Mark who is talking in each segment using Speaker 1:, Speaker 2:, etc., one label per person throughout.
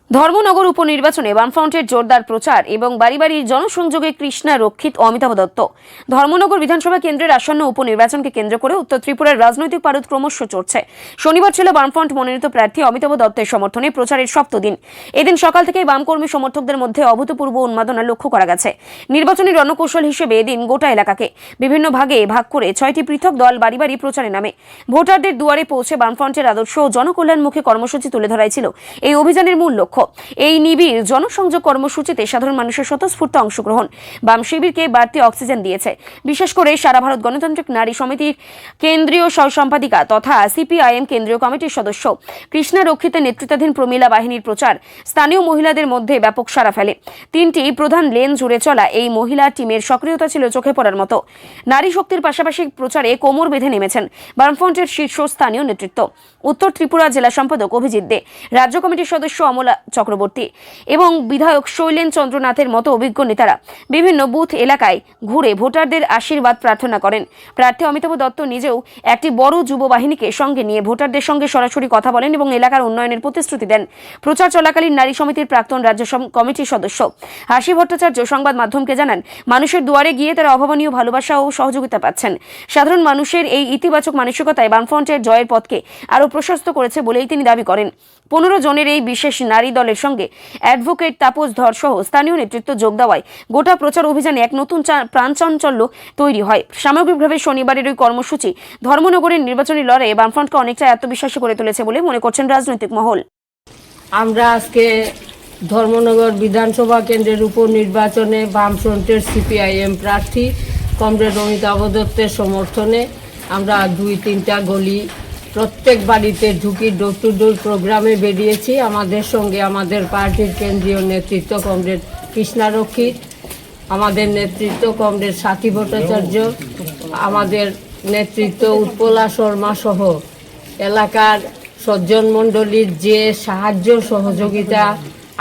Speaker 1: ধর্মনগর উপনির্বাচনে বামফ্রন্টের জোরদার প্রচার এবং বাড়ি বাড়ি জনসংযোগে কৃষ্ণা রক্ষিত অমিতাভ দত্ত। ধর্মনগর বিধানসভা কেন্দ্রের আসন্ন উপনির্বাচনকে কেন্দ্র করে উত্তর ত্রিপুরার রাজনৈতিক পারদ ক্রমশ চড়ছে। শনিবার ছিল বামফ্রন্ট মনোনীত প্রার্থী অমিতাভ দত্তের সমর্থনে প্রচারের সপ্তম দিন। এদিন সকাল থেকেই বামকর্মী সমর্থকদের মধ্যে অভূতপূর্ব উন্মাদনা লক্ষ্য করা গেছে। নির্বাচনী রণকৌশল হিসেবে এদিন গোটা এলাকাকে বিভিন্ন ভাগে ভাগ করে 6টি পৃথক দল বাড়ি বাড়ি প্রচারে নামে। ভোটারদের দুয়ারে পৌঁছে বামফ্রন্টের আদর্শ ও জনকল্যাণমুখী কর্মসূচি তুলে ধরাই ছিল এই অভিযানের মূল লক্ষ্য। এই নিবিড় জনসংযোগ কর্মসূচিতে সাধারণ মানুষের স্বতঃস্ফূর্ত অংশগ্রহণ বাম শিবিরকে বাড়তি অক্সিজেন দিয়েছে। বিশেষ করে সারা ভারত গণতান্ত্রিক নারী সমিতির কেন্দ্রীয় সহ সম্পাদিকা তথা সিপিআইএম কেন্দ্রীয় কমিটির সদস্য কৃষ্ণা রক্ষিতের নেতৃত্বাধীন প্রমীলা বাহিনীর প্রচার স্থানীয় মহিলাদের মধ্যে ব্যাপক সাড়া ফেলে। 3টি প্রধান লেন জুড়ে চলা এই মহিলা টিমের সক্রিয়তা ছিল চোখে পড়ার মতো। নারী শক্তির পাশাপাশি প্রচারে কোমর বেঁধে নেমেছেন বামফ্রন্টের শীর্ষস্থানীয় নেতৃত্ব। উত্তর ত্রিপুরা জেলা সম্পাদক অভিজিৎ দে, রাজ্য কমিটির সদস্য অমলা চক্রবর্তী এবং বিধায়ক শৈলেন চন্দ্রনাথের মতো অভিজ্ঞ নেতারা বিভিন্ন বুথ এলাকায় ঘুরে ভোটারদের আশীর্বাদ প্রার্থনা করেন। প্রার্থী অমিতাভ দত্ত নিজেও একটি বড় যুব বাহিনীকে সঙ্গে নিয়ে ভোটারদের সঙ্গে সরাসরি কথা বলেন এবং এলাকার উন্নয়নের প্রতিশ্রুতি দেন। প্রচার চলাকালীন নারী সমিতির প্রাক্তন রাজ্য কমিটির সদস্য হাসি ভট্টাচার্য সংবাদ মাধ্যমকে জানান, মানুষের দুয়ারে গিয়ে তারা অভাবনীয় ভালোবাসা ও সহযোগিতা পাচ্ছেন। সাধারণ মানুষের এই ইতিবাচক মানসিকতায় বামফ্রন্টের জয়ের পথকে আরও প্রশস্ত করেছে বলেই তিনি দাবি করেন। 15 জনের এই বিশেষ নারী দলের সঙ্গে অ্যাডভোকেট তাপস ধর সহ স্থানীয় নেতৃত্ব যোগ দেওয়ায় গোটা প্রচার অভিযানে এক নতুন প্রাণচাঞ্চল্য তৈরি হয়। সামগ্রিকভাবে শনিবারের ওই কর্মসূচি ধর্মনগরের নির্বাচনী লড়াইয়ে বামফ্রন্টকে অনেকটা আত্মবিশ্বাসী করে তুলেছে বলে মনে করছেন রাজনৈতিক মহল।
Speaker 2: আমরা আজকে ধর্মনগর বিধানসভা কেন্দ্রের উপনির্বাচনে বামফ্রন্টের সিপিআইএম প্রার্থী কমরেড অমিতাভ দত্তের সমর্থনে আমরা 2-3টা গলি প্রত্যেক বাড়িতে ঢুকি ডোর টু ডোর প্রোগ্রামে বেরিয়েছি। আমাদের সঙ্গে আমাদের পার্টির কেন্দ্রীয় নেতৃত্ব কমরেড কৃষ্ণা রক্ষিত, আমাদের নেতৃত্ব কমরেড সাথী ভট্টাচার্য, আমাদের নেতৃত্ব উৎপলা শর্মা সহ এলাকার সজ্জন মণ্ডলীর যে সাহায্য সহযোগিতা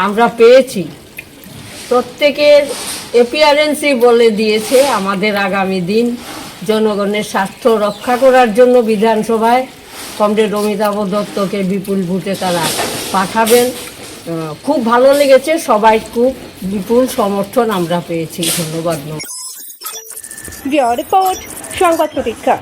Speaker 2: আমরা পেয়েছি, প্রত্যেকের অ্যাপিয়ারেন্সই বলে দিয়েছে আমাদের আগামী দিন জনগণের স্বার্থ রক্ষা করার জন্য বিধানসভায় কমরেড অমিতাভ দত্তকে বিপুল ভোটে তারা পাঠাবেন। খুব ভালো লেগেছে, সবাই খুব বিপুল সমর্থন আমরা পেয়েছি। ধন্যবাদ।
Speaker 3: রিপোর্ট সংবাদ প্রতীক্ষা।